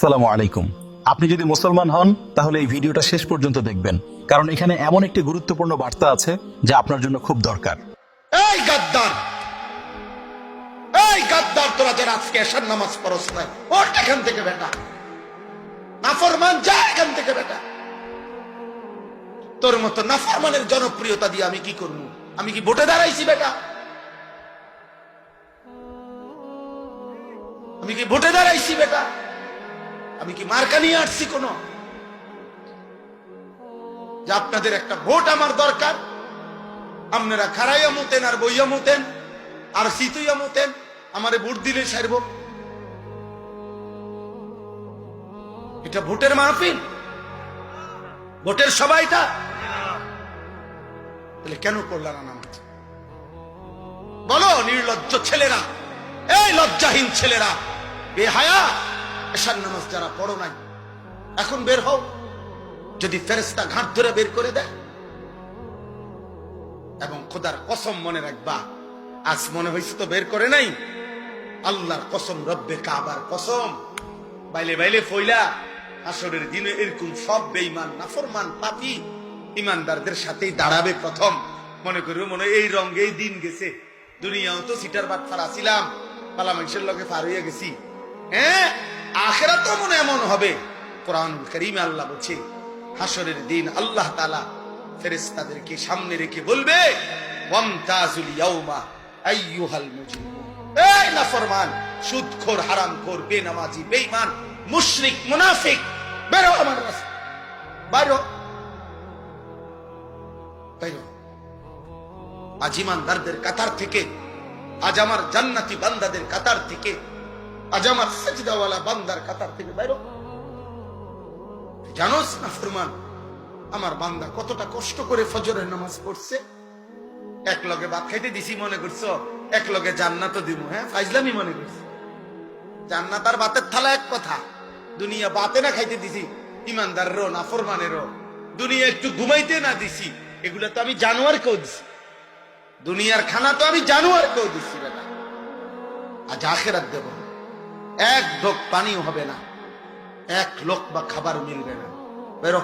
আসসালামু আলাইকুম। আপনি যদি মুসলমান হন তাহলে এই ভিডিওটা শেষ পর্যন্ত দেখবেন, কারণ এখানে এমন একটি গুরুত্বপূর্ণ বার্তা আছে যা আপনার জন্য খুব দরকার। এই গাদ্দার, এই গাদ্দার, তোরা যারা আজকে এশার নামাজ পড়ছ না, ওঠ এখান থেকে বেটা। নাফরমান, যা এখান থেকে বেটা। তোর মতো নাফরমানের জনপ্রিয়তা দিয়ে আমি কি করবো? আমি কি ভোটে দাঁড়াইছি বেটা? আমি কি ভোটে দাঁড়াইছি বেটা? আমি কি মার্কা নিয়ে আসছি কোন? যে আপনাদের একটা ভোট আমার দরকার, আপনারা খারাইয়া মতেন আর বইয়া মতেন আর শীতুইয়া মতেন, আমারে ভোট দিলে সারব। এটা ভোটের মাহফিল, ভোটের সবাইটা। তাহলে কেন করলাম না নামাজ? বলো নির্লজ্জ ছেলেরা, এই লজ্জাহীন ছেলেরা, বেহায়া, এশার নামাজ যারা পড়ো নাই, এখন বের হও। যদি ফেরেশতা ঘাট ধরে বের করে দেয়, এবং খোদার কসম মনে রাখবা, আজ মনে হয়েছে তো বের করে নাই, আল্লাহর কসম, রব্বে কাবার কসম, বাইলে বাইলে ফইলা আসরের দিনে এরকম সব বেঈমান, নাফরমান, পাপী ইমানদারদের সাথেই দাঁড়াবে প্রথম। মনে করি মনে এই রঙেই দিন গেছে, দুনিয়াও তো সিটার বাট ফারা ছিলাম, পালা মানুষের লগে পার হইয়া গেছি। হ্যাঁ, আখিরাতও মনে এমন হবে। কোরআনুল কারীমে আল্লাহ বলছে, হাসরের দিন আল্লাহ তাআলা ফেরেশতাদেরকে সামনে রেখে বলবে, ওয়ামতাজুল ইয়াউমা আইয়ুহাল মুজরিমুন। এই নাফরমান, সুদখোর, হারামখোর, বেনামাজি, বেঈমান, মুশরিক, মুনাফিক, বের হও আমার রাস্তা, বাইরে হও, বাইরে হও। আজ ইমানদারদের কাতার থেকে, আজ আমার জান্নাতি বান্দাদের কাতার থেকে, আজ আমার সাজদাওয়ালা বান্দার কাতার থেকে বাইরে হও। জানোস না ফরমান, আমার বান্দা কতটা কষ্ট করে ফজরের নামাজ পড়ছে। এক লগে ভাত খাইতে দিছি মনে করছো এক লগে জান্নাতও দিব? হ্যাঁ, ফাইজলামি মনে করছি। জান্নাত আর ভাতের থালা এক কথা। দুনিয়া বাতে না খাইতে দিছি ইমানদারেরও নাফরমানেরও, দুনিয়া একটু ঘুমাইতে না দিছি, এগুলা তো আমি জানোয়ার কেউ দিছি। দুনিয়ার খানা তো আমি জানোয়ার কেউ দিছি বেটা। আজ আখেরাত দেব, এক ঢোক পানিও হবে না, এক লোক বা খাবার মিলবে না। বেরো।